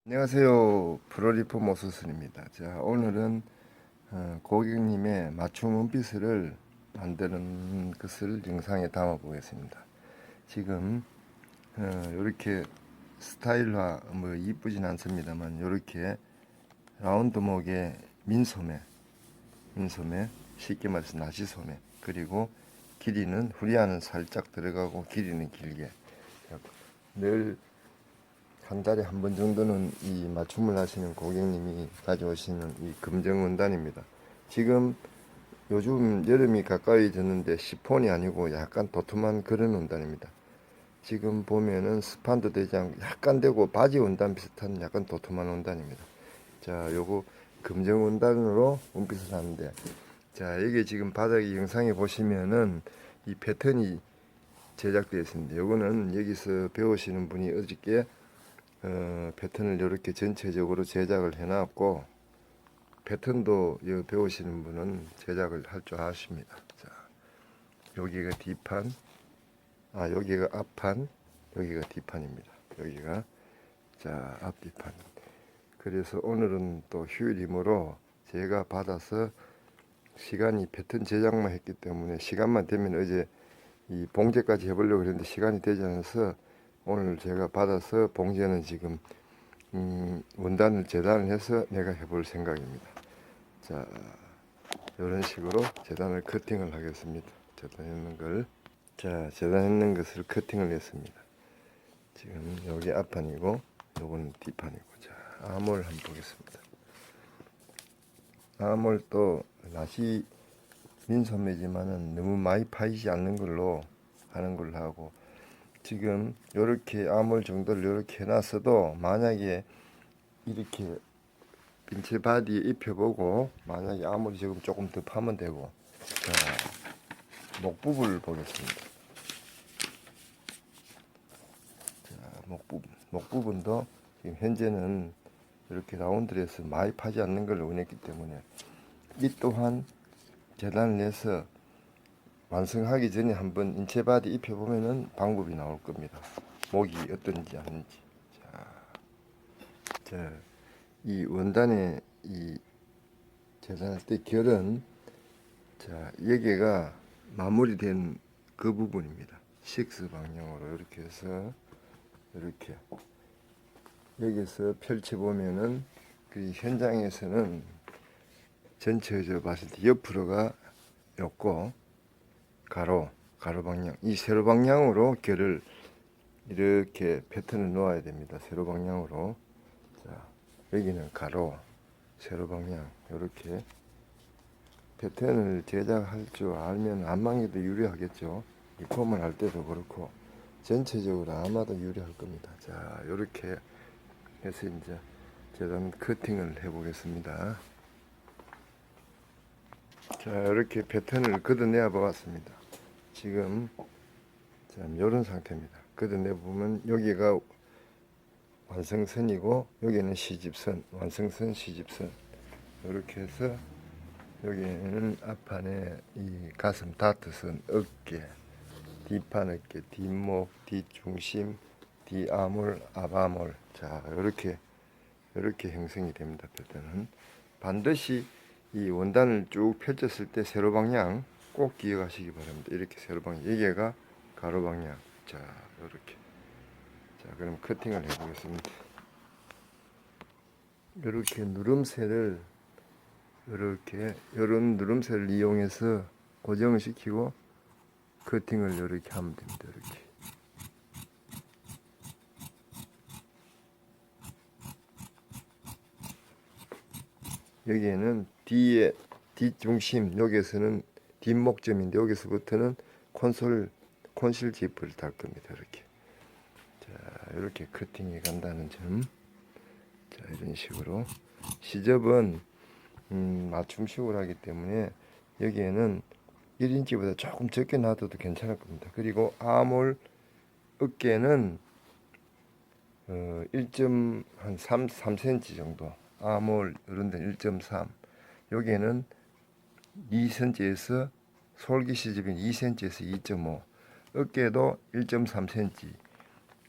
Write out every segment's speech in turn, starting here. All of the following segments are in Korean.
안녕하세요. 프로리프 모수순입니다. 자, 오늘은 고객님의 맞춤 원피스를 만드는 것을 영상에 담아 보겠습니다. 지금 이렇게 스타일화 뭐 이쁘진 않습니다만 이렇게 라운드 목의 민소매 쉽게 말해서 나시소매, 그리고 길이는 후리아는 살짝 들어가고 길이는 길게, 늘 한 달에 한 번 정도는 이 맞춤을 하시는 고객님이 가져오시는 이 검정 원단입니다. 지금 요즘 여름이 가까이 드는데 시폰이 아니고 약간 도톰한 그런 원단입니다. 지금 보면은 스판도 되지 않고 약간 되고 바지 원단 비슷한 약간 도톰한 원단입니다. 자, 요거 검정 원단으로 원피스를 하는데, 자, 여기 지금 바닥에 영상에 보시면은 이 패턴이 제작되어 있습니다. 요거는 여기서 배우시는 분이 어저께 패턴을 이렇게 전체적으로 제작을 해놨고, 패턴도 배우시는 분은 제작을 할 줄 아십니다. 자, 여기가 뒷판, 여기가 앞판, 여기가 뒷판입니다. 여기가 자 앞뒤판. 그래서 오늘은 또 휴일이므로 제가 받아서 시간이 패턴 제작만 했기 때문에 시간만 되면 어제 이 봉제까지 해보려고 했는데 시간이 되지 않아서 오늘 제가 받아서 봉제는 지금 원단을 재단을 해서 내가 해볼 생각입니다. 자, 이런 식으로 재단을 커팅을 하겠습니다. 재단했는 걸, 자, 재단했는 것을 커팅을 했습니다. 지금 여기 앞판이고 요거는 뒷판이고. 자, 암홀 한번 보겠습니다. 암홀도 나시 민소매지만은 너무 많이 파이지 않는 걸로 하는 걸로 하고, 지금 요렇게 암홀 정도를 요렇게 해놨어도 만약에 이렇게 빈체 바디에 입혀보고 만약에 아무리 지금 조금 더 파면 되고. 자, 목 부분을 보겠습니다. 자, 목 부분도 지금 현재는 이렇게 라운드에서 많이 파지 않는 걸 원했기 때문에 이 또한 재단을 해서 완성하기 전에 한번 인체 바디 입혀보면은 방법이 나올 겁니다. 목이 어떤지 아닌지. 자, 이 원단의 이 재단할 때 결은, 자, 여기가 마무리된 그 부분입니다. 식스 방향으로 이렇게 해서 이렇게 여기서 펼쳐 보면은 그 현장에서는 전체적으로 봤을 때 옆으로가 였고 가로 방향, 이 세로 방향으로 결을 이렇게 패턴을 놓아야 됩니다. 세로 방향으로. 자, 여기는 가로, 세로 방향 이렇게 패턴을 제작할 줄 알면 안망에도 유리하겠죠. 리폼을 할 때도 그렇고 전체적으로 아마도 유리할 겁니다. 자, 이렇게 해서 이제 재단 커팅을 해 보겠습니다. 자, 이렇게 패턴을 걷어내어 보았습니다. 지금 이런 상태입니다. 걷어내 보면 여기가 완성선이고 여기는 시집선, 완성선, 시집선. 이렇게 해서 여기는 앞판에 이 가슴 다트선, 어깨, 뒷판 어깨, 뒷목, 뒷중심, 뒤아몰, 앞아몰. 자, 이렇게 형성이 됩니다. 패턴은 반드시 이 원단을 쭉 펼쳤을 때 세로 방향 꼭 기억하시기 바랍니다. 이렇게 세로 방향, 여기가 가로 방향. 자, 이렇게. 자, 그럼 커팅을 해보겠습니다. 이렇게 누름쇠를 이렇게 이런 누름쇠를 이용해서 고정을 시키고 커팅을 이렇게 하면 됩니다. 이렇게. 여기에는 뒤에 뒷중심, 여기에서는 뒷목점인데 여기서부터는 콘실 지프를 달 겁니다. 이렇게. 자, 이렇게 커팅이 간다는 점. 자, 이런 식으로 시접은 맞춤식으로 하기 때문에 여기에는 1인치보다 조금 적게 놔둬도 괜찮을 겁니다. 그리고 아몰 어깨는 1.3cm 정도, 아몰 이런 데는 1.3, 여기에는 2cm에서 솔기 시접인 2cm에서 2.5, 어깨도 1.3cm,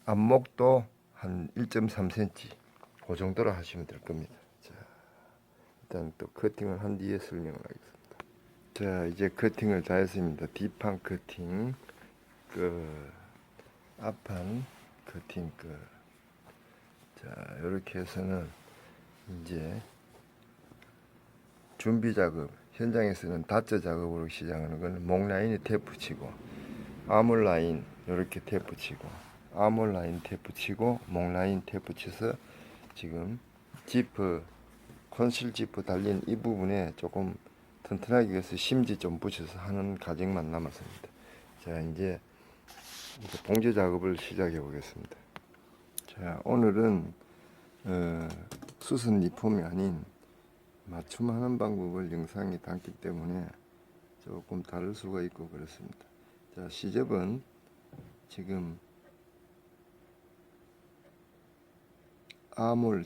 앞목도 한 1.3cm, 그 정도로 하시면 될 겁니다. 자, 일단 또 커팅을 한 뒤에 설명을 하겠습니다. 자, 이제 커팅을 다 했습니다. 뒷판 커팅, 앞판 커팅, 자, 이렇게 해서는 이제 준비 작업, 현장에서는 다처 작업으로 시작하는 건 목 라인에 테이프 치고, 아몰 라인 이렇게 테이프 치고, 아몰 라인 테이프 치고, 목 라인 테이프 쳐서 지금 지프, 콘실 지프 달린 이 부분에 조금 튼튼하게 해서 심지 좀 붙여서 하는 과정만 남았습니다. 자, 이제 봉제 작업을 시작해 보겠습니다. 자, 오늘은 수선 리폼이 아닌 맞춤하는 방법을 영상에 담기 때문에 조금 다를 수가 있고 그렇습니다. 자, 시접은 지금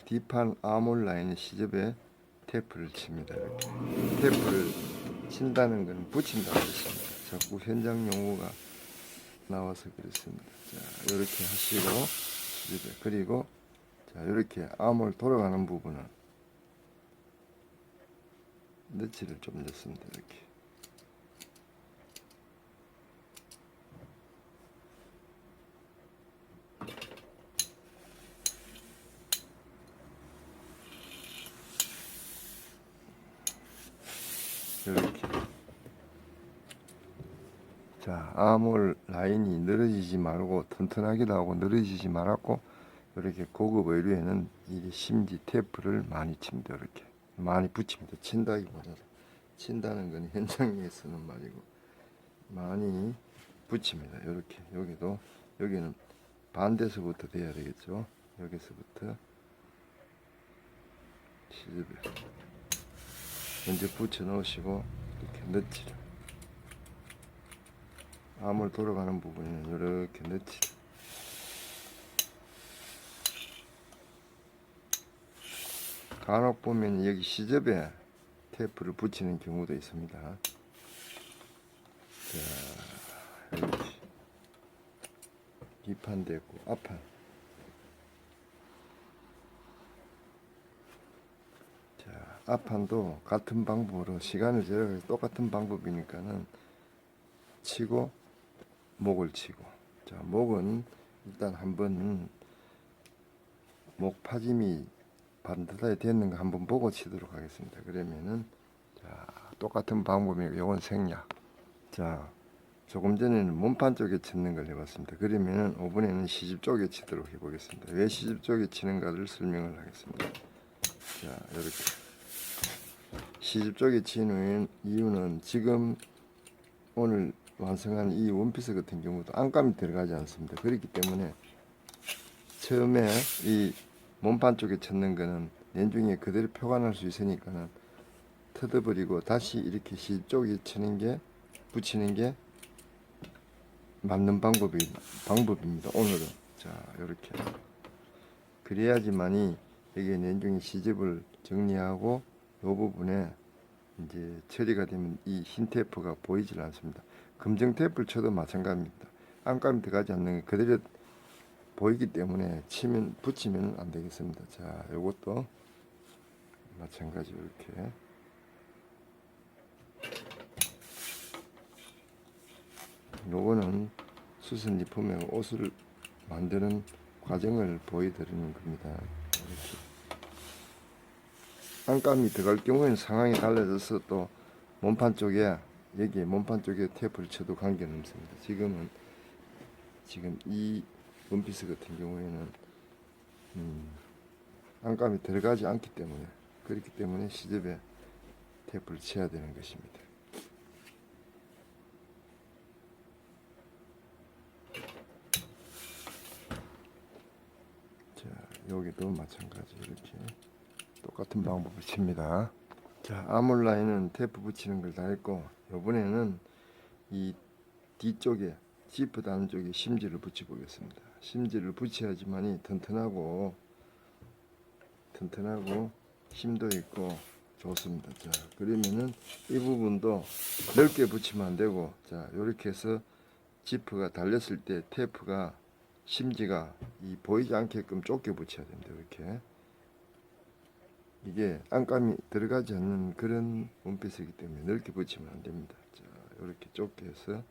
뒷판 아몰 라인 시접에 테이프를 칩니다. 이렇게 테이프를 친다는 것은 붙인다는 뜻입니다. 자꾸 현장 용어가 나와서 그렇습니다. 자, 이렇게 하시고 시접에, 그리고 자, 이렇게 아몰 돌아가는 부분은 너치를 좀 넣습니다. 이렇게. 이렇게. 자, 아몰 라인이 늘어지지 말고 튼튼하게 나오고 늘어지지 말았고, 이렇게 고급 의류에는 이 심지 테이프를 많이 칩니다. 이렇게 많이 붙입니다. 친다기보다는, 친다는 건 현장에 쓰는 말이고 많이 붙입니다. 이렇게. 여기도, 여기는 반대서부터 돼야 되겠죠. 여기서부터 시접에 먼저 붙여 넣으시고, 이렇게 넣지를, 아몰 돌아가는 부분에는 이렇게 넣지를. 간혹 보면 여기 시접에 테이프를 붙이는 경우도 있습니다. 자, 이렇게 뒷판도 있고 앞판. 자, 앞판도 같은 방법으로 시간을 절약해서 똑같은 방법이니까는 치고 목을 치고. 자, 목은 일단 한번 목 파짐이 반듯하게 됐는가 한번 보고 치도록 하겠습니다. 그러면은, 자, 똑같은 방법이고 요건 생략. 자, 조금 전에는 몸판 쪽에 치는 걸 해봤습니다. 그러면은 이번에는 시집 쪽에 치도록 해보겠습니다. 왜 시집 쪽에 치는가를 설명을 하겠습니다. 자, 이렇게 시집 쪽에 치는 이유는 지금 오늘 완성한 이 원피스 같은 경우도 안감이 들어가지 않습니다. 그렇기 때문에 처음에 이 몸판 쪽에 쳤는 거는 내중에 그대로 표관할 수 있으니까는 터져버리고 다시 이렇게 시집 쪽에 치는 게, 붙이는 게 맞는 방법입니다. 오늘은. 자, 이렇게. 그래야지만이 여기에 내중에 시접을 정리하고 요 부분에 이제 처리가 되면 이 흰 테이프가 보이질 않습니다. 검정 테이프를 쳐도 마찬가지입니다. 안감이 들어가지 않는 게 그대로 보이기 때문에 붙이면 안 되겠습니다. 자, 요것도 마찬가지로 이렇게. 요거는 수선 리폼의 옷을 만드는 과정을 보여드리는 겁니다. 이렇게. 안감이 들어갈 경우에는 상황이 달라져서 또 몸판 쪽에, 여기에 몸판 쪽에 테이프를 쳐도 관계는 없습니다. 지금 이 원피스 같은 경우에는 안감이 들어가지 않기 때문에, 그렇기 때문에 시접에 테이프를 쳐야 되는 것입니다. 자, 여기도 마찬가지 이렇게 똑같은 방법을 칩니다. 자, 아몰 라인은 테이프 붙이는 걸 다 했고, 이번에는 이 뒤쪽에 지프 다는 쪽에 심지를 붙여 보겠습니다. 심지를 붙여야지만이 튼튼하고 힘도 있고 좋습니다. 자, 그러면은 이 부분도 넓게 붙이면 안 되고, 자, 이렇게 해서 지프가 달렸을 때 테이프가 심지가 이 보이지 않게끔 좁게 붙여야 됩니다. 이렇게. 이게 안감이 들어가지 않는 그런 원피스이기 때문에 넓게 붙이면 안 됩니다. 자, 이렇게 좁게 해서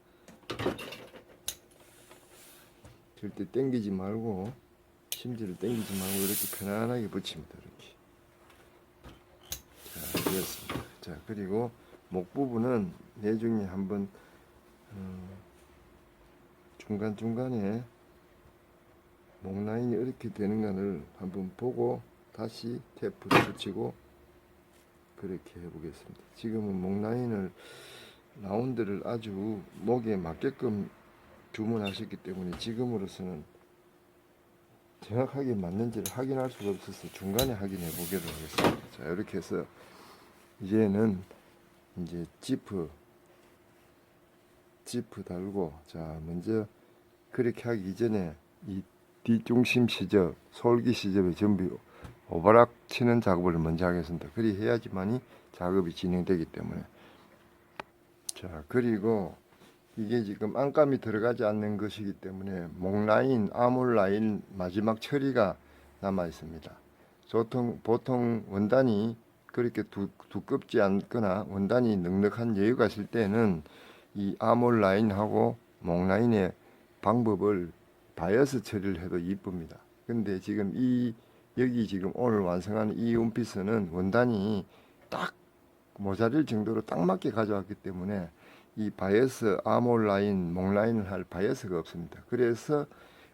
절대 당기지 말고 심지를 당기지 말고 이렇게 편안하게 붙입니다. 이렇게. 자, 되었습니다. 자, 그리고 목 부분은 내중에 한번 중간중간에 목 라인이 이렇게 되는가를 한번 보고 다시 테이프를 붙이고 그렇게 해보겠습니다. 지금은 목 라인을 라운드를 아주 목에 맞게끔 주문하셨기 때문에 지금으로서는 정확하게 맞는지를 확인할 수가 없어서 중간에 확인해 보기로 하겠습니다. 자, 이렇게 해서 이제는 이제 지프 달고, 자, 먼저 그렇게 하기 이전에 이 뒷중심 시접, 솔기 시접에 전부 오버락 치는 작업을 먼저 하겠습니다. 그리 해야지만이 작업이 진행되기 때문에. 자, 그리고 이게 지금 안감이 들어가지 않는 것이기 때문에 목 라인, 아몰 라인 마지막 처리가 남아 있습니다. 보통 원단이 그렇게 두껍지 않거나 원단이 넉넉한 여유가 있을 때는 이 아몰 라인하고 목 라인의 방법을 바이어스 처리를 해도 이쁩니다. 근데 지금 여기 지금 오늘 완성하는 이 원피스는 원단이 딱 모자랄 정도로 딱 맞게 가져왔기 때문에 이 바이어스 아몰 라인, 목 라인을 할 바이어스가 없습니다. 그래서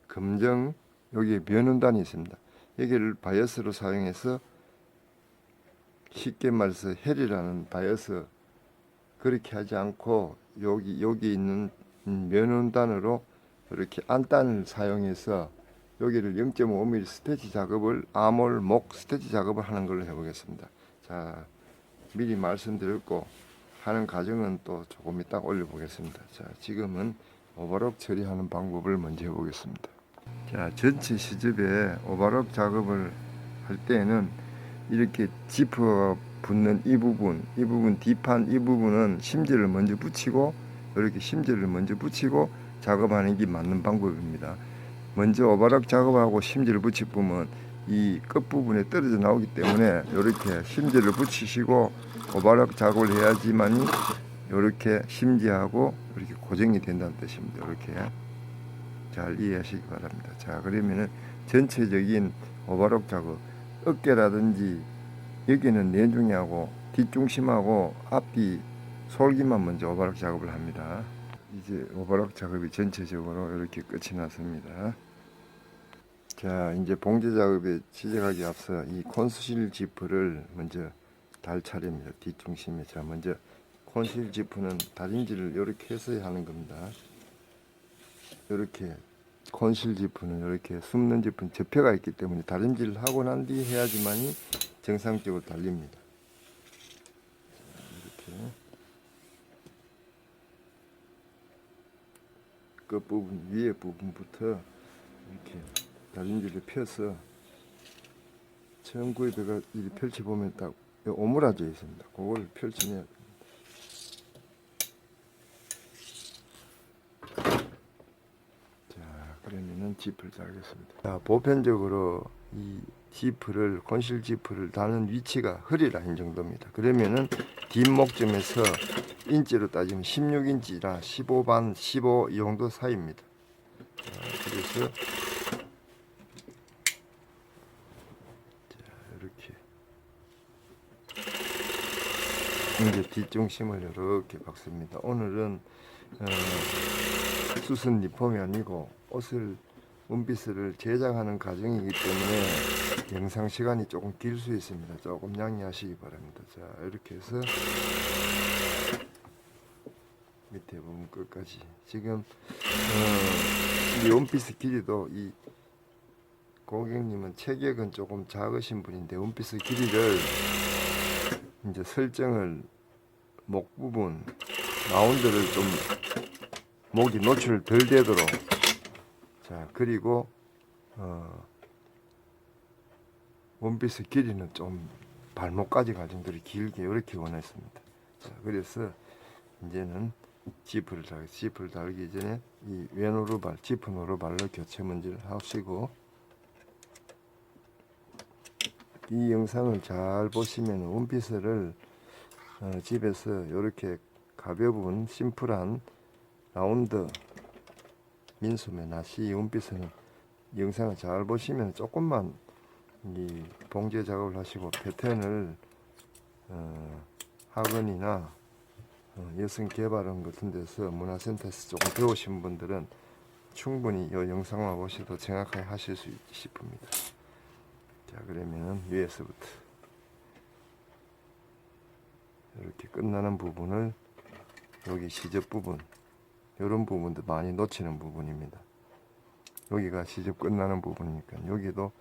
검정 여기에 면원단이 있습니다. 여기를 바이어스로 사용해서 쉽게 말해서 헬이라는 바이어스 그렇게 하지 않고 여기 있는 면원단으로 이렇게 안단을 사용해서 여기를 0.5mm 스테치 작업을 아몰 목 스테치 작업을 하는 걸로 해보겠습니다. 자, 미리 말씀드렸고 하는 과정은 또 조금 이따 올려보겠습니다. 자, 지금은 오버럭 처리하는 방법을 먼저 해보겠습니다. 자, 전체 시접에 오버럭 작업을 할 때는 이렇게 지퍼가 붙는 이 부분 뒷판 이 부분은 심지를 먼저 붙이고 이렇게 심지를 먼저 붙이고 작업하는 게 맞는 방법입니다. 먼저 오버락 작업하고 심지를 붙이면 이 끝부분에 떨어져 나오기 때문에 이렇게 심지를 붙이시고 오버락 작업을 해야지만이 이렇게 심지하고 이렇게 고정이 된다는 뜻입니다. 이렇게 잘 이해하시기 바랍니다. 자, 그러면은 전체적인 오버락 작업 어깨라든지 여기는 내중하고 뒷중심하고 앞뒤 솔기만 먼저 오버락 작업을 합니다. 이제 오버락 작업이 전체적으로 이렇게 끝이 났습니다. 자, 이제 봉제 작업에 시작하기 앞서 이 콘실 지프를 먼저 달 차례입니다. 뒷중심에. 자, 먼저 콘실 지프는 다림질을 이렇게 해서 하는 겁니다. 이렇게 콘실 지프는 이렇게 숨는 지프는 접혀가 있기 때문에 다림질을 하고 난 뒤 해야지만이 정상적으로 달립니다. 이렇게 끝부분 위에 부분부터 이렇게 다림질을 펴서 처음 구입해가 이렇게 펼쳐보면 딱 오므라져 있습니다. 그걸 펼쳐내야 됩니다. 자, 그러면은 지프를 달겠습니다. 자, 보편적으로 이 지프를 콘실 지프를 다는 위치가 허리 라인 정도입니다. 그러면은 뒷목점에서 인치로 따지면 16인치라 15반 15 이 정도 사이입니다. 자, 그래서 이렇게 이제 뒷중심을 이렇게 박습니다. 오늘은 수선 리폼이 아니고 옷을 원피스를 제작하는 과정이기 때문에 영상 시간이 조금 길 수 있습니다. 조금 양해하시기 바랍니다. 자, 이렇게 해서 밑에 부분 끝까지 지금 이 원피스 길이도 이 고객님은 체격은 조금 작으신 분인데 원피스 길이를 이제 설정을 목 부분 라운드를 좀 목이 노출 덜 되도록, 자, 그리고 원피스 길이는 좀 발목까지 갈 정도로 길게 이렇게 원했습니다. 자, 그래서 이제는 지프를 달기 전에 이 왼오르발 지프 노르발로 교체 먼지를 하시고, 이 영상을 잘 보시면 원피스를 집에서 이렇게 가벼운 심플한 라운드 민소매 나시 원피스는 영상을 잘 보시면 조금만 이 봉제 작업을 하시고 패턴을 학원이나 여성 개발원 같은 데서 문화센터에서 조금 배우신 분들은 충분히 이 영상만 보셔도 정확하게 하실 수 싶습니다. 자, 그러면 위에서부터 이렇게 끝나는 부분을 여기 시접 부분, 이런 부분도 많이 놓치는 부분입니다. 여기가 시접 끝나는 부분이니까 여기도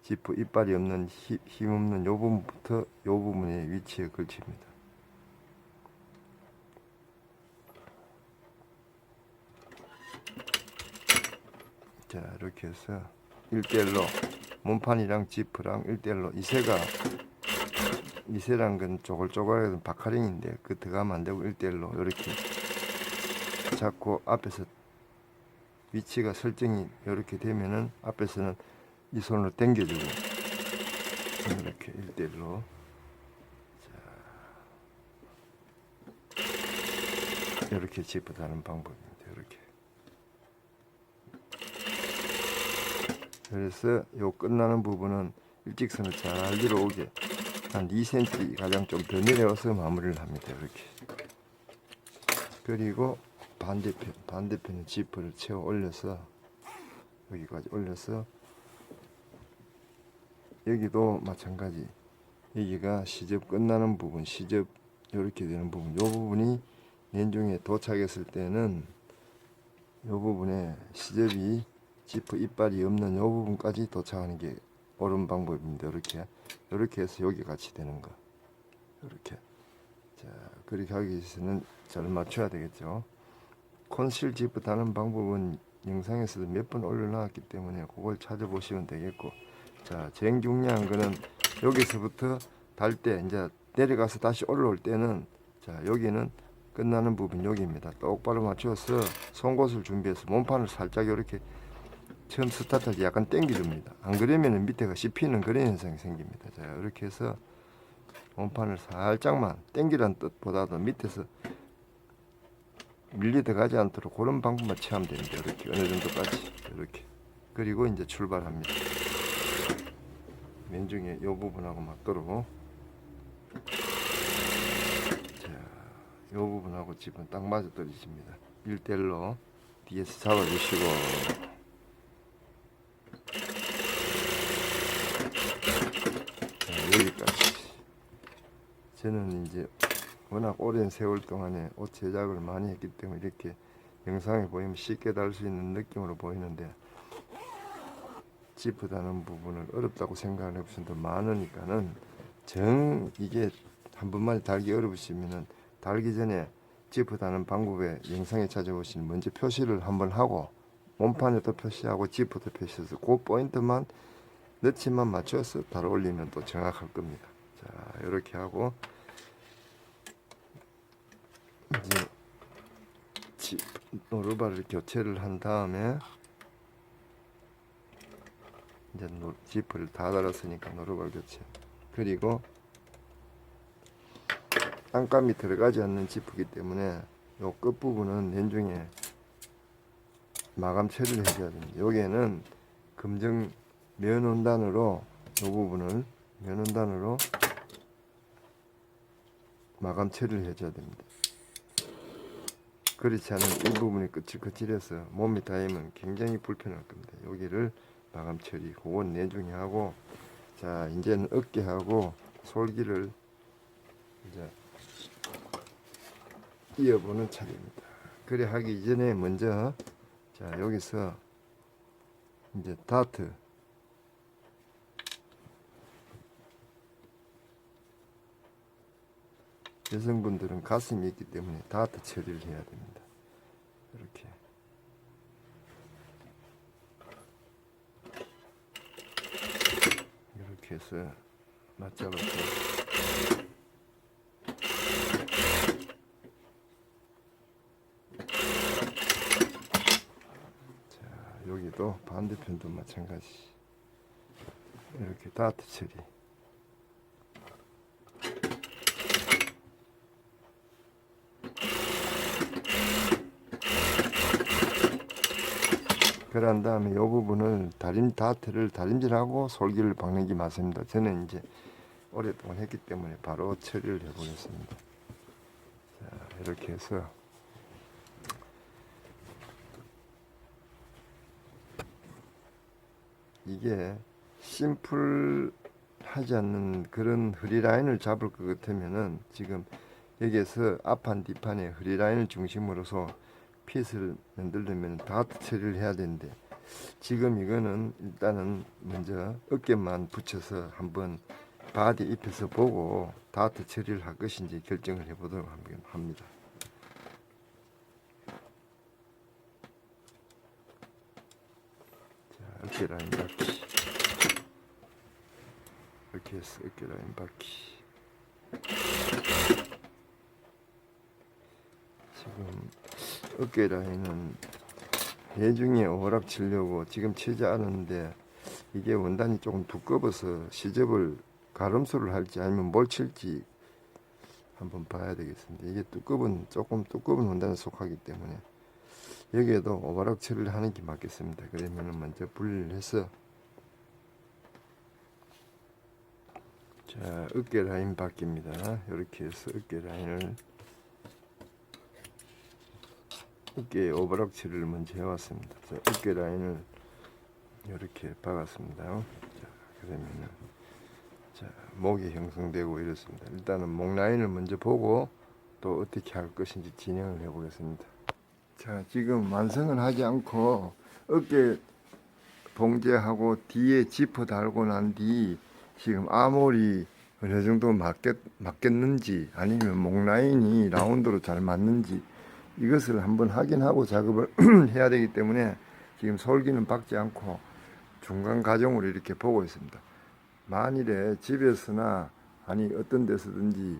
지퍼 이빨이 없는 힘 없는 요 부분부터 요 부분의 위치에 걸칩니다. 자, 이렇게 해서 1대1로 몸판이랑 지퍼랑 1대1로 이세란 건 쪼글쪼글한 바카링인데 그 들어가면 안 되고 1대1로 이렇게 잡고 앞에서 위치가 설정이 이렇게 되면은 앞에서는 이 손으로 당겨주고 이렇게 1대1로 이렇게 집어다는 방법입니다. 이렇게. 그래서 요 끝나는 부분은 일직선을 잘 들어오게 한 2cm 가량 좀 더 내려서 마무리를 합니다. 이렇게. 그리고 반대편은 지퍼를 채워 올려서 여기까지 올려서 여기도 마찬가지 여기가 시접 끝나는 부분 시접 이렇게 되는 부분 요 부분이 연중에 도착했을 때는 요 부분에 시접이 지퍼 이빨이 없는 요 부분까지 도착하는 게 옳은 방법입니다. 이렇게 해서 여기 같이 되는 거 이렇게. 자, 그렇게 하기 위해서는 잘 맞춰야 되겠죠. 콘실 지퍼 다는 방법은 영상에서도 몇 번 올려놨기 때문에 그걸 찾아보시면 되겠고, 자, 제일 중요한 거는 여기서부터 달 때 이제 내려가서 다시 올라올 때는 자, 여기는 끝나는 부분 여기입니다. 똑바로 맞춰서 송곳을 준비해서 몸판을 살짝 이렇게 처음 스타트할 때 약간 당겨줍니다. 안 그러면 밑에가 씹히는 그런 현상이 생깁니다. 자, 이렇게 해서 몸판을 살짝만 당기라는 뜻보다도 밑에서 밀리 들어가지 않도록 그런 방법만 취하면 됩니다. 이렇게 어느 정도까지 이렇게. 그리고 이제 출발합니다. 맨중에 이 부분하고 맞도록. 자, 이 부분하고 집은 딱 맞아 떨어집니다. 1대1로 뒤에서 잡아주시고. 자, 여기까지. 저는 이제 워낙 오랜 세월 동안에 옷 제작을 많이 했기 때문에 이렇게 영상에 보이면 쉽게 달 수 있는 느낌으로 보이는데, 지퍼 다는 부분을 어렵다고 생각하는 분들 많으니까는 이게 한 번만 달기 어려우시면은 달기 전에 지퍼 다는 방법에 영상에 찾아보시면 먼저 표시를 한번 하고 몸판에도 표시하고 지퍼도 표시해서 그 포인트만 너치만 맞춰서 달 올리면 또 정확할 겁니다. 자, 이렇게 하고 이제 노루발을 교체를 한 다음에 이제 지퍼를 다 달았으니까 노루발 교체. 그리고 안감이 들어가지 않는 지퍼이기 때문에 요 끝부분은 연중에 마감 처리를 해줘야 됩니다. 여기에는 검정 면원단으로 요 부분을 면원단으로 마감 처리를 해줘야 됩니다. 그렇지 않으면 이 부분이 거칠거칠해서 몸이 닿으면 굉장히 불편할 겁니다. 여기를 마감 처리, 그건 내중에 하고, 자, 이제는 어깨하고 솔기를 이제 이어보는 차례입니다. 그래 하기 이전에 먼저, 자, 여기서 이제 다트, 여성분들은 가슴이 있기 때문에 다트 처리를 해야 됩니다. 이렇게 해서 맞잡아서 자, 여기도 반대편도 마찬가지 이렇게 다트 처리. 그런 다음에 이 부분을 다트를 다림질하고 솔기를 박는 게 맞습니다. 저는 이제 오랫동안 했기 때문에 바로 처리를 해 보겠습니다. 이렇게 해서 이게 심플하지 않는 그런 흐리라인을 잡을 것 같으면은 지금 여기에서 앞판 뒷판에 흐리라인을 중심으로서 핏을 만들려면 다트 처리를 해야 되는데 지금 이거는 일단은 먼저 어깨만 붙여서 한번 바디 입혀서 보고 다트 처리를 할 것인지 결정을 해보도록 합니다. 자, 어깨 라인 받기. 이렇게 해서 어깨 라인 받기. 지금 어깨 라인은 대중에 오락 치려고 지금 치지 않았는데 이게 원단이 조금 두꺼워서 시접을 가름수를 할지 아니면 뭘 칠지 한번 봐야 되겠습니다. 이게 조금 두꺼운 원단에 속하기 때문에 여기에도 오바락 처리를 하는 게 맞겠습니다. 그러면 먼저 분리를 해서 자, 어깨 라인 바뀝니다. 이렇게 해서 어깨 라인을 어깨에 오버락 처리를 먼저 해왔습니다. 자, 어깨 라인을 이렇게 박았습니다. 자, 그러면은 자, 목이 형성되고 이렇습니다. 일단은 목 라인을 먼저 보고 또 어떻게 할 것인지 진행을 해 보겠습니다. 자, 지금 완성을 하지 않고 어깨 봉제하고 뒤에 지퍼 달고 난 뒤 지금 아몰이 어느 정도 맞겠는지 아니면 목 라인이 라운드로 잘 맞는지 이것을 한번 확인하고 작업을 해야 되기 때문에 지금 솔기는 박지 않고 중간 과정으로 이렇게 보고 있습니다. 만일에 집에서나 아니 어떤 데서든지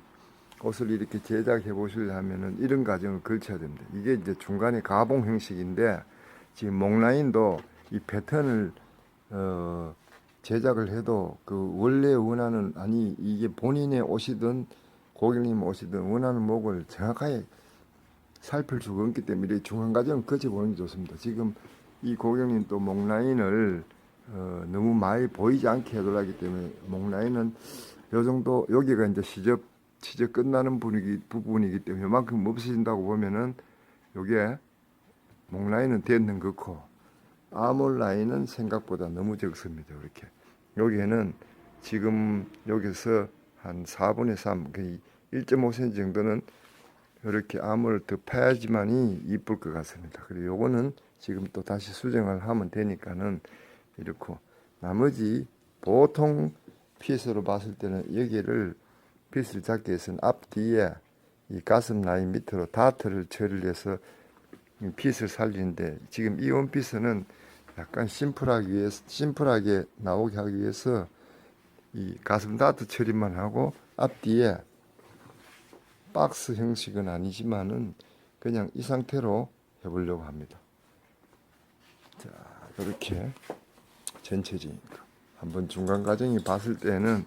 옷을 이렇게 제작해 보시려면은 이런 과정을 거쳐야 됩니다. 이게 이제 중간에 가봉 형식인데 지금 목 라인도 이 패턴을 제작을 해도 그 원래 원하는 아니 이게 본인의 옷이든 고객님 옷이든 원하는 목을 정확하게 살필 수가 없기 때문에 이렇게 중간 과정을 거쳐보는 게 좋습니다. 지금 이 고객님 또 목 라인을 너무 많이 보이지 않게 해달라기 때문에 목 라인은 요 정도 여기가 이제 시접 끝나는 부분이기 때문에 요만큼 없어진다고 보면은 요게 목 라인은 되는 거고 아몰 라인은 생각보다 너무 적습니다. 이렇게 여기에는 지금 여기서 한 4분의 3, 1.5cm 정도는 이렇게 암을 더 파야지만이 이쁠 것 같습니다. 그리고 요거는 지금 또 다시 수정을 하면 되니까는 이렇고 나머지 보통 핏으로 봤을 때는 여기를 핏을 잡기 위해서는 앞뒤에 이 가슴 라인 밑으로 다트를 처리를 해서 핏을 살리는데 지금 이 원피스는 약간 심플하게 나오게 하기 위해서 이 가슴 다트 처리만 하고 앞뒤에 박스 형식은 아니지만은 그냥 이 상태로 해보려고 합니다. 자, 이렇게 전체적이니까 한번 중간 과정이 봤을 때는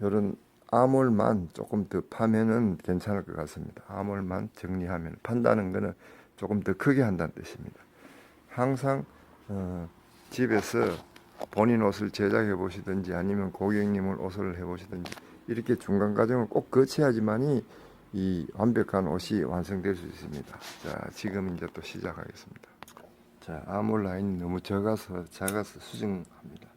이런 아몰만 조금 더 파면은 괜찮을 것 같습니다. 아몰만 정리하면 판다는 거는 조금 더 크게 한다는 뜻입니다. 항상 집에서 본인 옷을 제작해 보시든지 아니면 고객님을 옷을 해 보시든지 이렇게 중간 과정을 꼭 거쳐야지만이 이 완벽한 옷이 완성될 수 있습니다. 자, 지금 이제 또 시작하겠습니다. 자, 아몰 라인이 너무 작아서 수정합니다.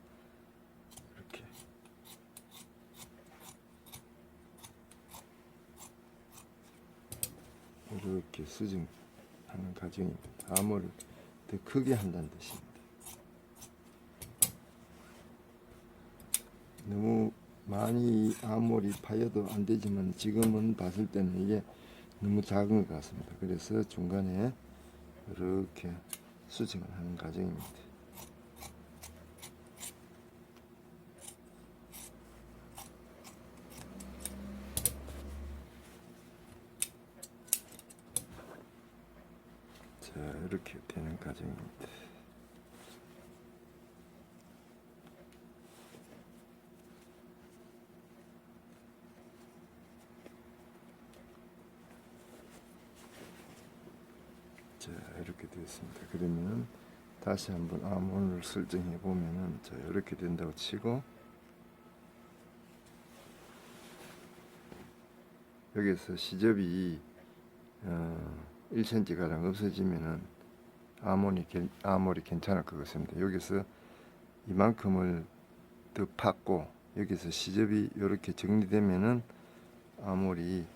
이렇게 수정하는 과정입니다. 아몰을 더 크게 한다는 뜻입니다. 너무 많이 아몰이 파여도 안 되지만 지금은 봤을 때는 이게 너무 작은 것 같습니다. 그래서 중간에 이렇게 수정을 하는 과정입니다. 자, 이렇게 되는 과정입니다. 자, 이렇게 되었습니다. 그러면 다시 한번 암홀을 설정해 보면은 자 이렇게 된다고 치고 여기서 시접이 1cm 가량 없어지면은 암홀이 괜찮을 것 같습니다. 여기서 이만큼을 더 팠고 여기서 시접이 이렇게 정리되면은 암홀이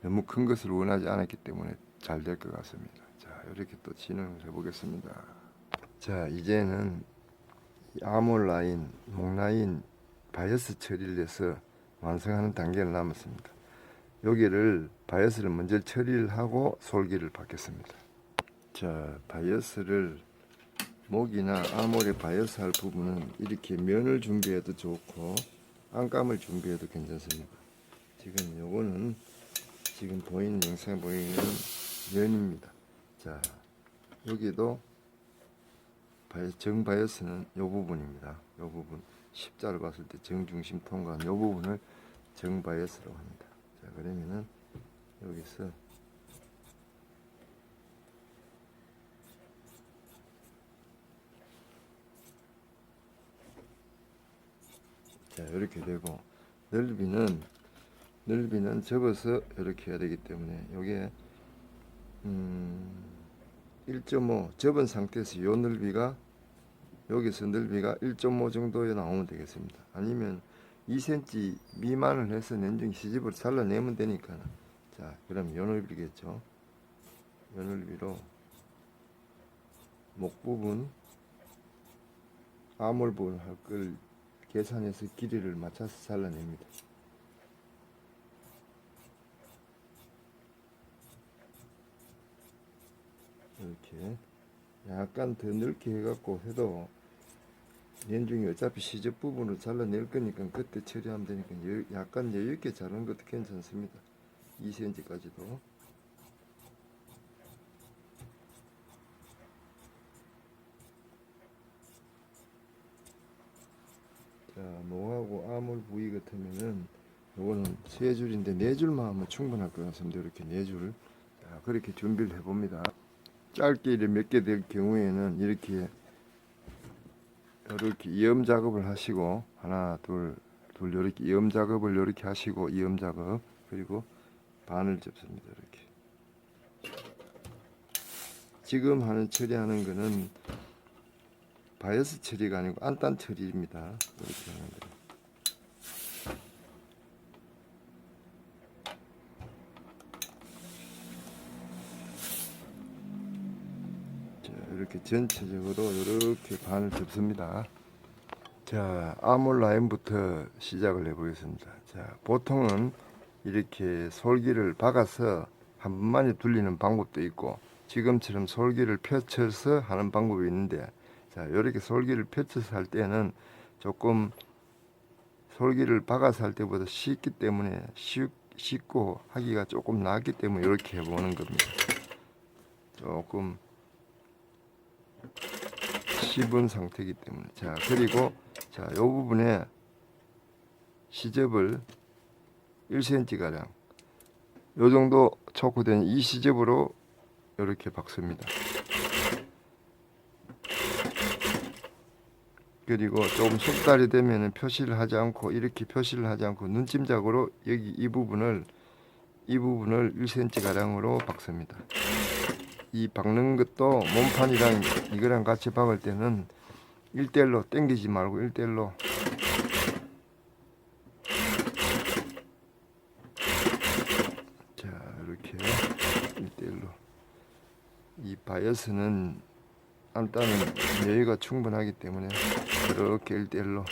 너무 큰 것을 원하지 않았기 때문에 잘 될 것 같습니다. 자 이렇게 또 진행을 해 보겠습니다. 자 이제는 암홀 라인, 목 라인 바이어스 처리를 해서 완성하는 단계를 남았습니다. 여기를 바이어스를 먼저 처리를 하고 솔기를 받겠습니다. 자 바이어스를 목이나 암홀에 바이어스 할 부분은 이렇게 면을 준비해도 좋고 안감을 준비해도 괜찮습니다. 지금 요거는 지금 보이는 영상에 보이는 면입니다. 자 여기도 정바이어스는 요 부분입니다. 요 부분 십자를 봤을 때 정중심 통과한 요 부분을 정바이어스라고 합니다. 자 그러면은 여기서 자 이렇게 되고 넓이는 접어서 이렇게 해야 되기 때문에 요게 1.5 접은 상태에서 요 넓이가 여기서 넓이가 1.5 정도에 나오면 되겠습니다. 아니면 2cm 미만을 해서 nen중 시집을 잘라내면 되니까 자 그럼 요 넓이겠죠. 요 넓이로 목 부분 암홀 부분 할 걸 계산해서 길이를 맞춰서 잘라냅니다. 이렇게 약간 더 넓게 해갖고 해도 nen중이 어차피 시접 부분을 잘라낼 거니까 그때 처리하면 되니까 약간 여유있게 자르는 것도 괜찮습니다. 2cm까지도. 자 목하고 암홀 부위 같으면은 요거는 3줄인데 4줄만 하면 충분할 것 같습니다. 이렇게 4줄. 자 그렇게 준비를 해봅니다. 짧게 몇 개 될 경우에는 이렇게 이음 작업을 하시고 하나 둘 이렇게 이음 작업을 이렇게 하시고 이음 작업 그리고 반을 접습니다. 이렇게 지금 처리하는 거는 바이어스 처리가 아니고 안단 처리입니다. 이렇게 하는 거. 이렇게 전체적으로 이렇게 반을 접습니다. 자 암홀 라인부터 시작을 해 보겠습니다. 자 보통은 이렇게 솔기를 박아서 한 번만에 둘리는 방법도 있고 지금처럼 솔기를 펼쳐서 하는 방법이 있는데 자 이렇게 솔기를 펼쳐서 할 때는 조금 솔기를 박아서 할 때보다 쉽기 때문에 쉽고 하기가 조금 낫기 때문에 이렇게 해보는 겁니다. 조금 씹은 상태이기 때문에 자 그리고 자 요 부분에 시접을 1cm 가량 요 정도 초코된 이 시접으로 이렇게 박습니다. 그리고 조금 속달이 되면 표시를 하지 않고 이렇게 표시를 하지 않고 눈짐작으로 여기 이 부분을 1cm 가량으로 박습니다. 이 박는 것도 몸판이랑 이거랑 같이 박을 때는 1대1로 당기지 말고 1대1로 자 이렇게 1대1로 이 바이어스는 안단은 여유가 충분하기 때문에 이렇게 1대1로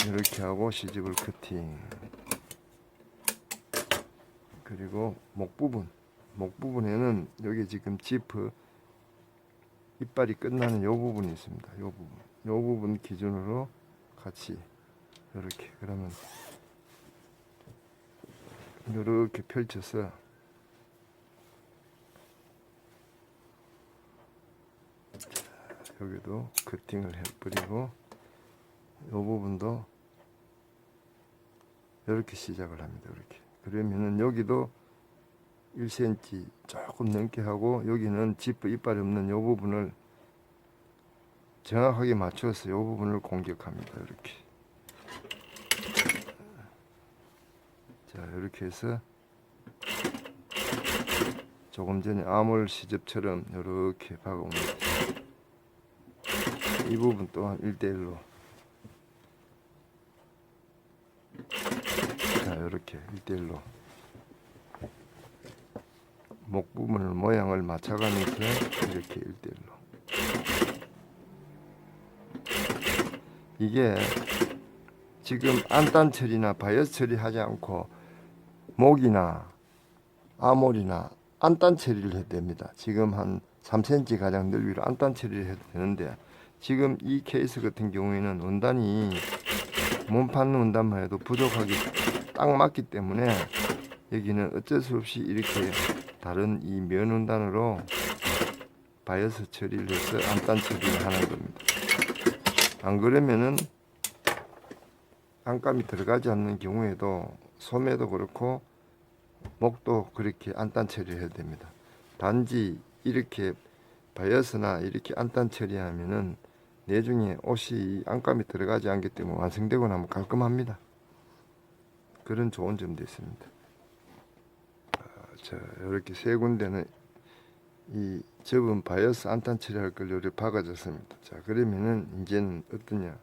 이렇게 하고 시집을 커팅 그리고 목 부분에는 여기 지금 지프 이빨이 끝나는 요 부분이 있습니다. 요 부분 기준으로 같이 이렇게 그러면 이렇게 펼쳐서 여기도 커팅을 해버리고 이 부분도 이렇게 시작을 합니다. 이렇게 그러면은 여기도 1cm 조금 넘게 하고, 여기는 지퍼 이빨이 없는 요 부분을 정확하게 맞춰서 요 부분을 공격합니다. 이렇게. 자, 이렇게 해서 조금 전에 아몰 시접처럼 이렇게 박아옵니다. 이 부분 또한 1대1로. 자, 이렇게 1대1로 목 부분을 모양을 맞춰가면서 이렇게 1대1로. 이게 지금 안단 처리나 바이어스 처리하지 않고 목이나 아몰이나 안단 처리를 해도 됩니다. 지금 한 3cm 가량 넓이로 안단 처리를 해도 되는데, 지금 이 케이스 같은 경우에는 원단이 몸판 원단만 해도 부족하기 딱 맞기 때문에 여기는 어쩔 수 없이 이렇게 다른 이 면 원단으로 바이어스 처리를 해서 안단 처리를 하는 겁니다. 안 그러면은 안감이 들어가지 않는 경우에도 소매도 그렇고 목도 그렇게 안단 처리를 해야 됩니다. 단지 이렇게 바이어스나 이렇게 안단 처리하면은 내중에 옷이 안감이 들어가지 않기 때문에 완성되고 나면 깔끔합니다. 그런 좋은 점도 있습니다. 자, 이렇게 세 군데는 이 접은 바이어스 안단 처리할 걸 요리 박아줬습니다. 자, 그러면은 이제는 어떠냐,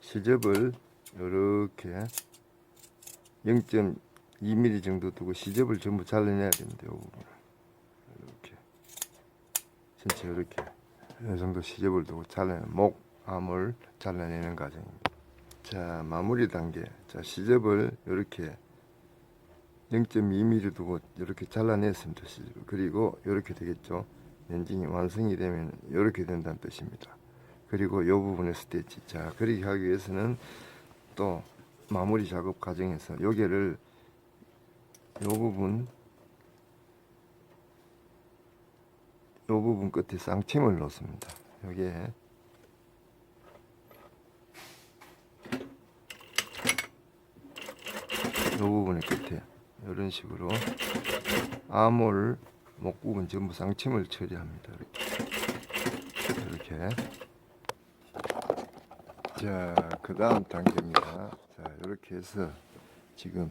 시접을 이렇게 0.2mm 정도 두고 시접을 전부 잘라내야 됩니다. 이 부분을 이렇게 전체 이렇게 이 정도 시접을 두고 잘라내는, 목 암을 잘라내는 과정입니다. 자, 마무리 단계. 자, 시접을 이렇게 0.2mm 두고 이렇게 잘라냈습니다. 시접을. 그리고 이렇게 되겠죠. 엔진이 완성이 되면 이렇게 된다는 뜻입니다. 그리고 이 부분의 스티치. 자, 그렇게 하기 위해서는 또 마무리 작업 과정에서 여기를 요 부분 끝에 쌍침을 놓습니다. 여기에 요 부분의 끝에 이런 식으로 아몰 목 부분 전부 쌍침을 처리합니다. 이렇게. 자, 그 다음 단계입니다. 자, 이렇게 해서 지금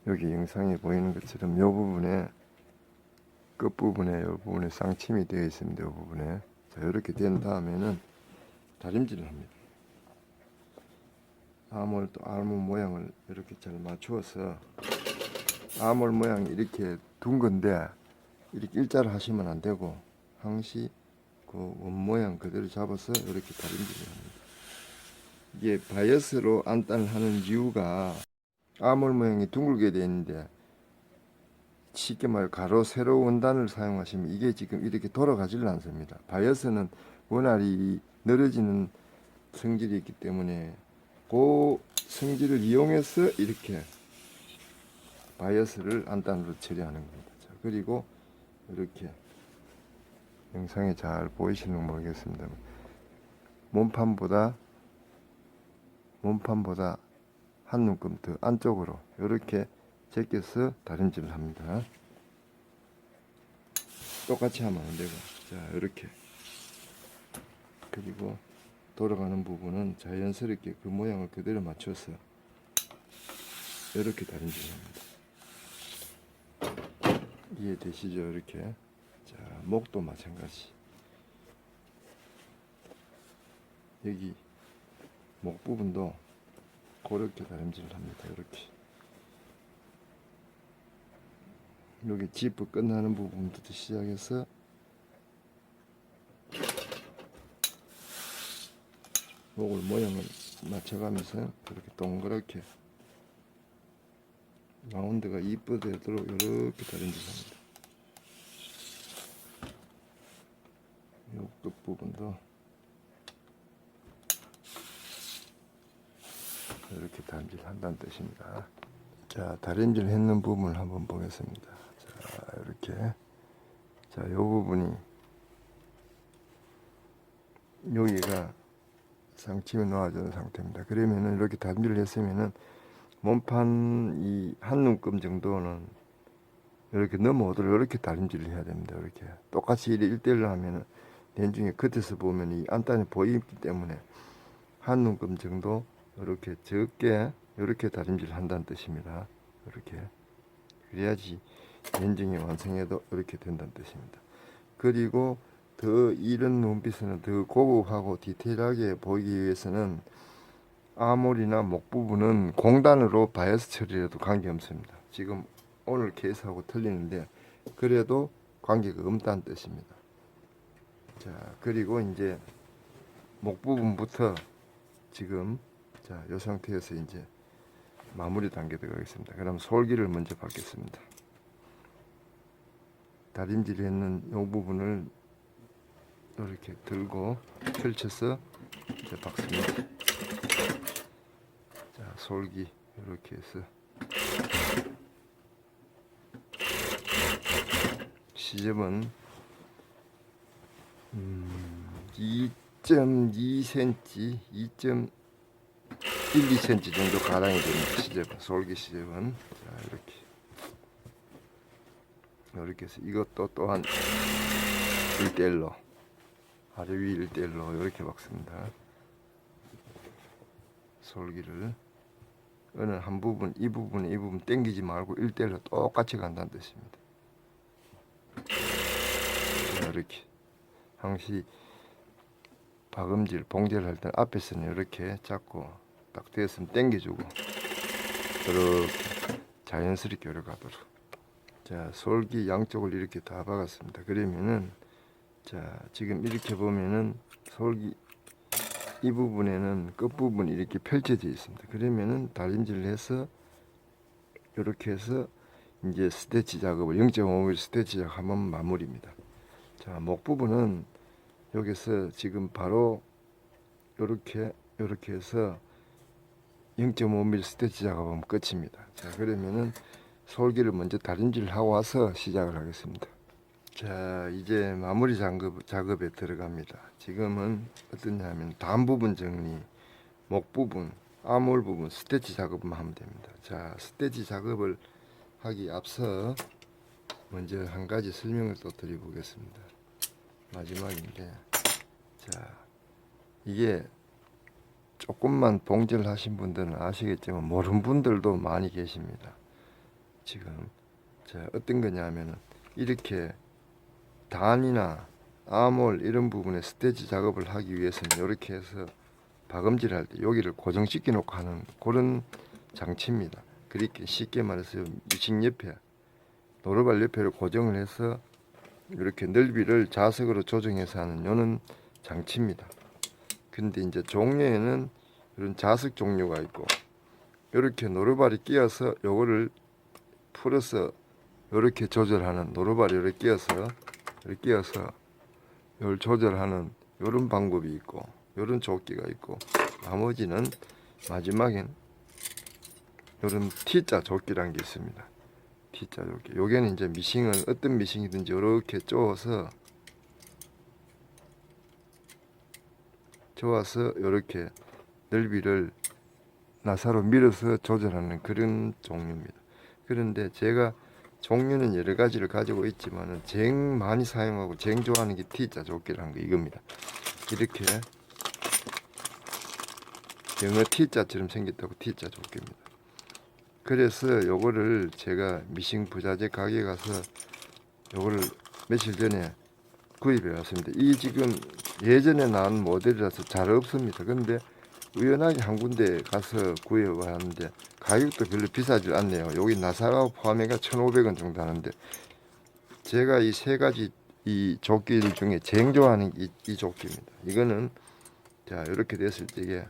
여기 영상에 보이는 것처럼 요 부분에 끝부분에 요 부분에 쌍침이 되어 있습니다. 요 부분에. 자, 이렇게 된 다음에는 다림질을 합니다. 아몰 모양을 이렇게 잘 맞추어서, 아몰 모양이 이렇게 둔 건데 이렇게 일자로 하시면 안 되고 항시 그 원 모양 그대로 잡아서 이렇게 다림질을 합니다. 이게 바이어스로 안단을 하는 이유가, 아몰 모양이 둥글게 되어 있는데 쉽게 말해 가로 세로 원단을 사용하시면 이게 지금 이렇게 돌아가지를 않습니다. 바이어스는 원활히 늘어지는 성질이 있기 때문에 그 성질을 이용해서 이렇게 바이어스를 안단으로 처리하는 겁니다. 자, 그리고 이렇게 영상에 잘 보이시는 모르겠습니다. 몸판보다 한 눈금 더 안쪽으로 이렇게 제껴서 다림질을 합니다. 똑같이 하면 안 되고, 자, 이렇게. 그리고 돌아가는 부분은 자연스럽게 그 모양을 그대로 맞춰서 이렇게 다림질을 합니다. 이해되시죠? 이렇게. 자, 목도 마찬가지. 여기 목 부분도 그렇게 다림질을 합니다. 이렇게. 여기 지퍼 끝나는 부분부터 시작해서 목을 모양을 맞춰가면서 이렇게 동그랗게 라운드가 이쁘도록 이렇게 다림질합니다. 요 끝부분도 이렇게 다림질 한다는 뜻입니다. 자, 다림질 했는 부분을 한번 보겠습니다. 자, 이렇게. 자, 요 부분이 여기가 쌍침이 놓아진 상태입니다. 그러면은 이렇게 다림질을 했으면은 몸판 이 한 눈금 정도는 이렇게 넘어오도록 이렇게 다림질을 해야 됩니다. 이렇게 똑같이 1대1로 하면은 내중에 겉에서 보면 이 안단이 보이기 때문에 한 눈금 정도 이렇게 적게 이렇게 다림질을 한다는 뜻입니다. 이렇게 그래야지 내중에 완성해도 이렇게 된다는 뜻입니다. 그리고 더 이런 눈빛은 더 고급하고 디테일하게 보이기 위해서는 아몰이나 목 부분은 공단으로 바이어스 처리해도 관계없습니다. 지금 오늘 케이스하고 틀리는데 그래도 관계가 없다는 뜻입니다. 자, 그리고 이제 목 부분부터 지금 자, 이 상태에서 이제 마무리 단계 들어가겠습니다. 그럼 솔기를 먼저 받겠습니다. 다림질 했는 이 부분을 이렇게 들고 펼쳐서 이제 박습니다. 자, 솔기 이렇게 해서 시접은 2.2cm, 2.12cm 정도 가량이 됩니다. 시접은 솔기 시접은 자, 이렇게 해서 이것도 또한 1대1로 아래 위 1대1로 이렇게 박습니다. 솔기를 어느 한 부분 이 부분 땡기지 말고 1대1로 똑같이 간다는 뜻입니다. 이렇게 항시 박음질 봉제를 할 때 앞에서는 이렇게 잡고 딱 되었으면 땡겨주고 이렇게 자연스럽게 이렇게 가도록. 자, 솔기 양쪽을 이렇게 다 박았습니다. 그러면은 자, 지금 이렇게 보면은 솔기 이 부분에는 끝부분이 이렇게 펼쳐져 있습니다. 그러면은 다림질을 해서 이렇게 해서 이제 스티치 작업을 0.5mm 스티치 작업하면 마무리입니다. 자, 목 부분은 여기서 지금 바로 이렇게 해서 0.5mm 스티치 작업하면 끝입니다. 자, 그러면은 솔기를 먼저 다림질을 하고 와서 시작을 하겠습니다. 자, 이제 마무리 작업에 들어갑니다. 지금은 어떠냐면 단 부분 정리, 목 부분, 아몰 부분 스티치 작업만 하면 됩니다. 자, 스티치 작업을 하기 앞서 먼저 한 가지 설명을 또 드려보겠습니다. 마지막인데, 자, 이게 조금만 봉제를 하신 분들은 아시겠지만 모르는 분들도 많이 계십니다. 지금 자, 어떤 거냐면은 이렇게 단이나 아몰 이런 부분에 스티치 작업을 하기 위해서는 이렇게 해서 박음질 할 때 여기를 고정시켜 놓고 하는 그런 장치입니다. 그렇게 쉽게 말해서 미싱 옆에 노루발 옆에를 고정을 해서 이렇게 넓이를 자석으로 조정해서 하는 요는 장치입니다. 근데 이제 종류에는 이런 자석 종류가 있고 이렇게 노루발이 끼어서 요거를 풀어서 이렇게 조절하는 노루발이 이렇게 끼어서 이걸 조절하는 이런 방법이 있고 이런 조끼가 있고 나머지는 마지막엔 이런 T자 조끼라는 게 있습니다. T자 조끼. 요게는 이제 미싱은 어떤 미싱이든지 이렇게 쪼아서 이렇게 넓이를 나사로 밀어서 조절하는 그런 종류입니다. 그런데 제가 종류는 여러 가지를 가지고 있지만은 제일 많이 사용하고 제일 좋아하는 게 T자 조끼라는 거 이겁니다. 이렇게 영어 T자처럼 생겼다고 T자 조끼입니다. 그래서 요거를 제가 미싱 부자재 가게 가서 요거를 며칠 전에 구입해 왔습니다. 이 지금 예전에 나온 모델이라서 잘 없습니다. 근데 우연하게 한 군데 가서 구입해 왔는데 가격도 별로 비싸지 않네요. 여기 나사가 포함해가 1,500원 정도 하는데 제가 이 세 가지 이 조끼들 중에 제일 좋아하는 이 조끼입니다. 이거는 자 이렇게 됐을 때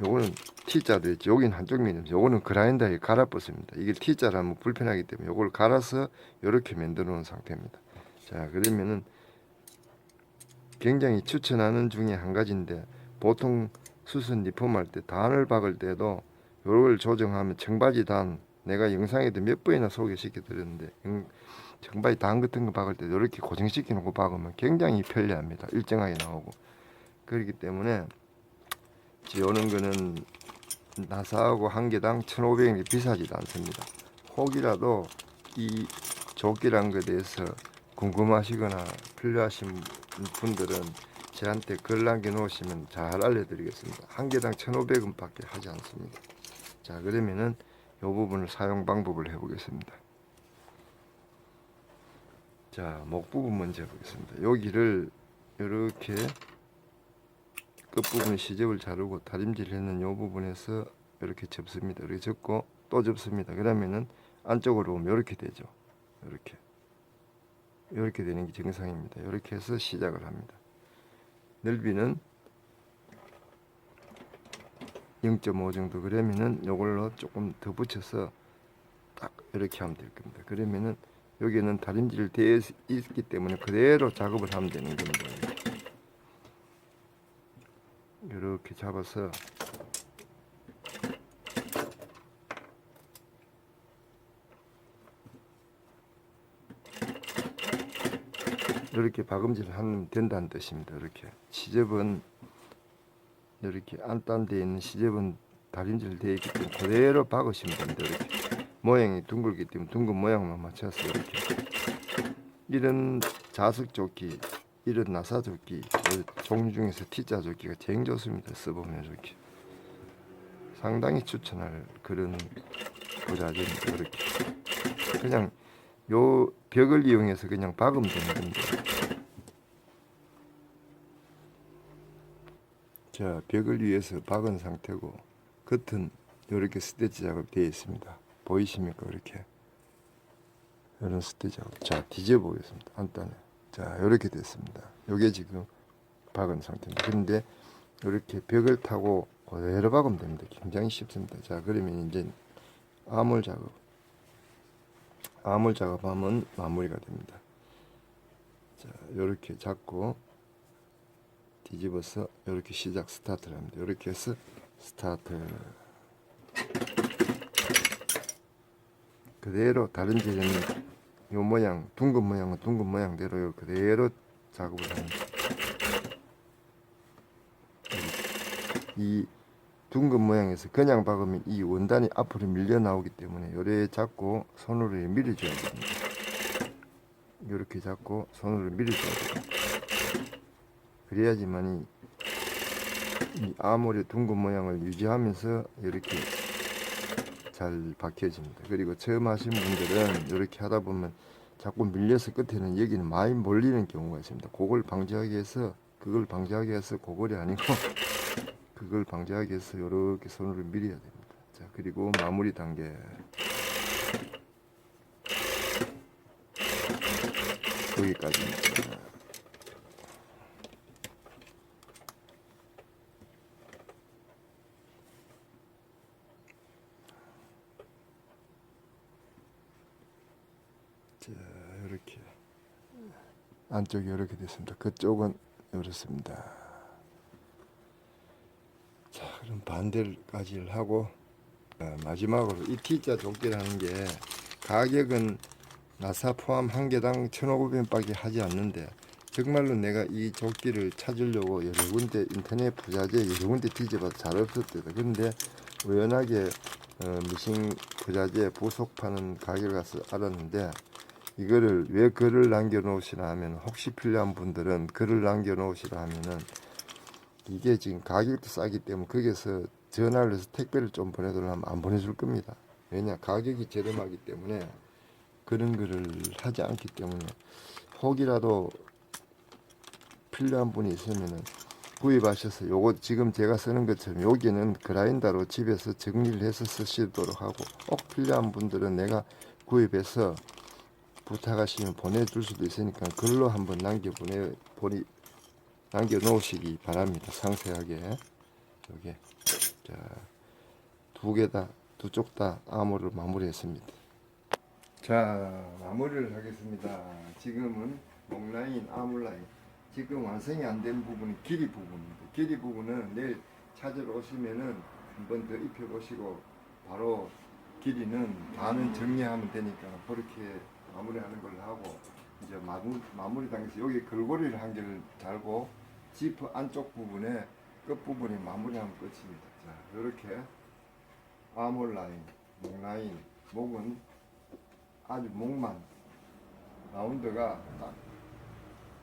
요거는 T자도 있죠. 여긴 한쪽 면입니다. 요거는 그라인더에 갈아 벗습니다. 이게 T자라면 불편하기 때문에 요걸 갈아서 이렇게 만들어 놓은 상태입니다. 자, 그러면은 굉장히 추천하는 중에 한 가지인데 보통 수선 리폼할 때 단을 박을 때도 요걸 조정하면 청바지 단 내가 영상에도 몇 번이나 소개시켜 드렸는데 청바지 단 같은 거 박을 때 이렇게 고정시켜 놓고 박으면 굉장히 편리합니다. 일정하게 나오고 그렇기 때문에 지오는 거는 나사하고 한 개당 1,500원이 비싸지도 않습니다. 혹이라도 이 조끼란 것에 대해서 궁금하시거나 필요하신 분들은 저한테 글 남겨놓으시면 잘 알려드리겠습니다. 한 개당 1,500원 밖에 하지 않습니다. 자, 그러면은 이 부분을 사용 방법을 해보겠습니다. 자, 목 부분 먼저 해보겠습니다. 여기를 이렇게 끝부분 시접을 자르고 다림질 했는 이 부분에서 이렇게 접습니다. 이렇게 접고 또 접습니다. 그러면은 안쪽으로 오면 이렇게 되죠. 이렇게 되는 게 정상입니다. 이렇게 해서 시작을 합니다. 넓이는 0.5 정도. 그러면은 요걸로 조금 더 붙여서 딱 이렇게 하면 될 겁니다. 그러면은 여기는 다림질 되어 있기 때문에 그대로 작업을 하면 되는 겁니다. 이렇게 잡아서 이렇게 박음질을 하면 된다는 뜻입니다. 이렇게 시접은 이렇게 안단되어 있는 시접은 다림질 되어 있기 때문에 그대로 박으시면 됩니다. 이렇게 모양이 둥글기 때문에 둥근 모양만 맞춰서 이렇게 이런 자석 조끼, 이런 나사 조끼 종류 중에서 T자 조끼가 제일 좋습니다. 써보면 이렇게 상당히 추천할 그런 부자재입니다. 이렇게 그냥 요 벽을 이용해서 그냥 박으면 되는 겁니다. 자, 벽을 위해서 박은 상태고 겉은 이렇게 스티치 작업 되어 있습니다. 보이십니까? 이렇게 이런 스티치 작업. 자, 뒤집어 보겠습니다. 안단에. 자, 이렇게 됐습니다. 요게 지금 박은 상태입니다. 그런데 이렇게 벽을 타고 그대로 박으면 됩니다. 굉장히 쉽습니다. 자, 그러면 이제 아몰 작업하면 마무리가 됩니다. 자, 이렇게 잡고 뒤집어서 이렇게 시작 스타트를 합니다. 이렇게 해서 스타트. 그대로 다른 재는 요 모양 둥근 모양은 둥근 모양대로 그대로 작업을 합니다. 이 둥근 모양에서 그냥 박으면 이 원단이 앞으로 밀려 나오기 때문에 요래 잡고 손으로 밀어줘야 됩니다. 이렇게 잡고 손으로 밀어줘야 됩니다. 그래야지만이 이 아몰의 둥근 모양을 유지하면서 이렇게 잘 박혀집니다. 그리고 처음 하신 분들은 이렇게 하다 보면 자꾸 밀려서 끝에는 여기는 많이 몰리는 경우가 있습니다. 그걸 방지하기 위해서 그걸이 아니고 그걸 방지하기 위해서 이렇게 손으로 밀어야 됩니다. 자, 그리고 마무리 단계. 여기까지입니다. 자, 이렇게 안쪽이 이렇게 됐습니다. 그쪽은 이렇습니다. 자, 그럼 반대까지를 하고 마지막으로 이 T자 조끼라는 게 가격은 나사 포함 한 개당 1,500원밖에 하지 않는데 정말로 내가 이 조끼를 찾으려고 여러 군데 인터넷 부자재 여러 군데 뒤져봐도 잘 없었대요. 그런데 우연하게 미싱 부자재 부속 파는 가게를 가서 알았는데 이거를 왜 글을 남겨놓으시라 하면 혹시 필요한 분들은 글을 남겨놓으시라 하면은 이게 지금 가격도 싸기 때문에 거기서 전화를 해서 택배를 좀 보내달라면 안 보내줄 겁니다. 왜냐 가격이 저렴하기 때문에 그런 거를 하지 않기 때문에 혹이라도 필요한 분이 있으면은 구입하셔서 요거 지금 제가 쓰는 것처럼 여기는 그라인더로 집에서 정리를 해서 쓰시도록 하고 꼭 필요한 분들은 내가 구입해서 부탁하시면 보내줄 수도 있으니까 글로 한번 남겨 놓으시기 바랍니다. 상세하게 여기 자, 두 쪽 다 암호를 마무리했습니다. 자, 마무리를 하겠습니다. 지금은 목라인, 아몰라인 지금 완성이 안 된 부분은 길이 부분입니다. 길이 부분은 내일 찾으러 오시면은 한번 더 입혀 보시고 바로 길이는 반은 정리하면 되니까 그렇게 마무리하는 걸로 하고 이제 마무리 단계에서 여기 걸고리를 한 개를 달고 지퍼 안쪽 부분에 끝 부분이 마무리하면 끝입니다. 자, 이렇게 아몰 라인, 목 라인, 목은 아주 목만 라운드가 딱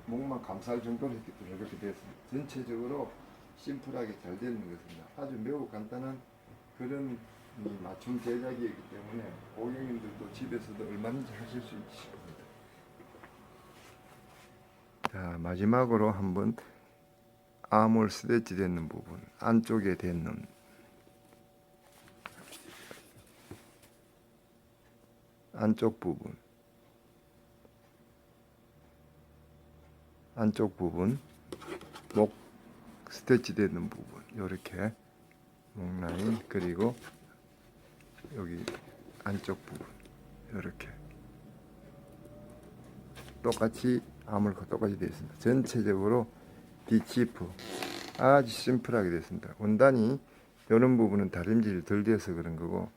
목만 감쌀 정도로 이렇게 되었습니다. 전체적으로 심플하게 잘 되는 것입니다. 아주 매우 간단한 그런 이 맞춤 제작이기 때문에 고객님들도 집에서도 얼마든지 하실 수 있습니다. 자, 마지막으로 한번 아몰 스티치 되는 부분, 안쪽에 되는 안쪽 부분, 목 스티치 되는 부분, 이렇게 목 라인, 그리고 여기 안쪽 부분 이렇게 똑같이 아몰과 똑같이 되어 있습니다. 전체적으로 디치프 아주 심플하게 되어 있습니다. 원단이 이런 부분은 다림질이 덜 돼서 그런 거고,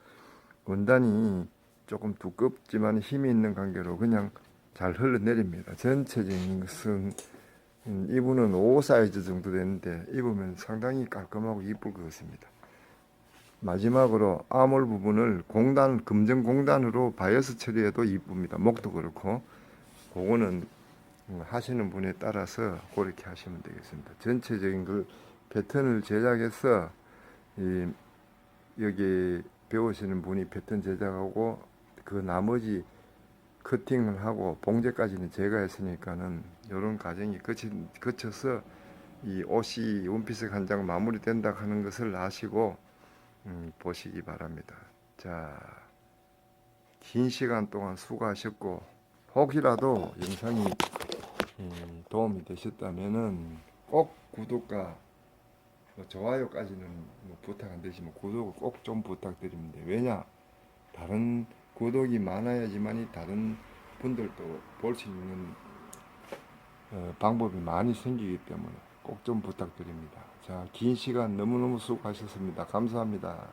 원단이 조금 두껍지만 힘이 있는 관계로 그냥 잘 흘러내립니다. 전체적인 것은 이분은 5 사이즈 정도 되는데 입으면 상당히 깔끔하고 이쁠 것 같습니다. 마지막으로 아몰 부분을 공단, 금정 공단으로 바이어스 처리해도 이쁩니다. 목도 그렇고, 그거는 하시는 분에 따라서 그렇게 하시면 되겠습니다. 전체적인 그 패턴을 제작해서 여기 배우시는 분이 패턴 제작하고 그 나머지 커팅을 하고 봉제까지는 제가 했으니까는 이런 과정이 거쳐서 이 옷이 원피스 한 장 마무리된다 하는 것을 아시고 보시기 바랍니다. 자, 긴 시간 동안 수고하셨고, 혹이라도 영상이 도움이 되셨다면은 꼭 구독과 좋아요까지는 부탁 안 되시면 구독을 꼭 좀 부탁드립니다. 왜냐, 다른 구독이 많아야지만이 다른 분들도 볼 수 있는 방법이 많이 생기기 때문에 꼭 좀 부탁드립니다. 자, 긴 시간 너무너무 수고하셨습니다. 감사합니다.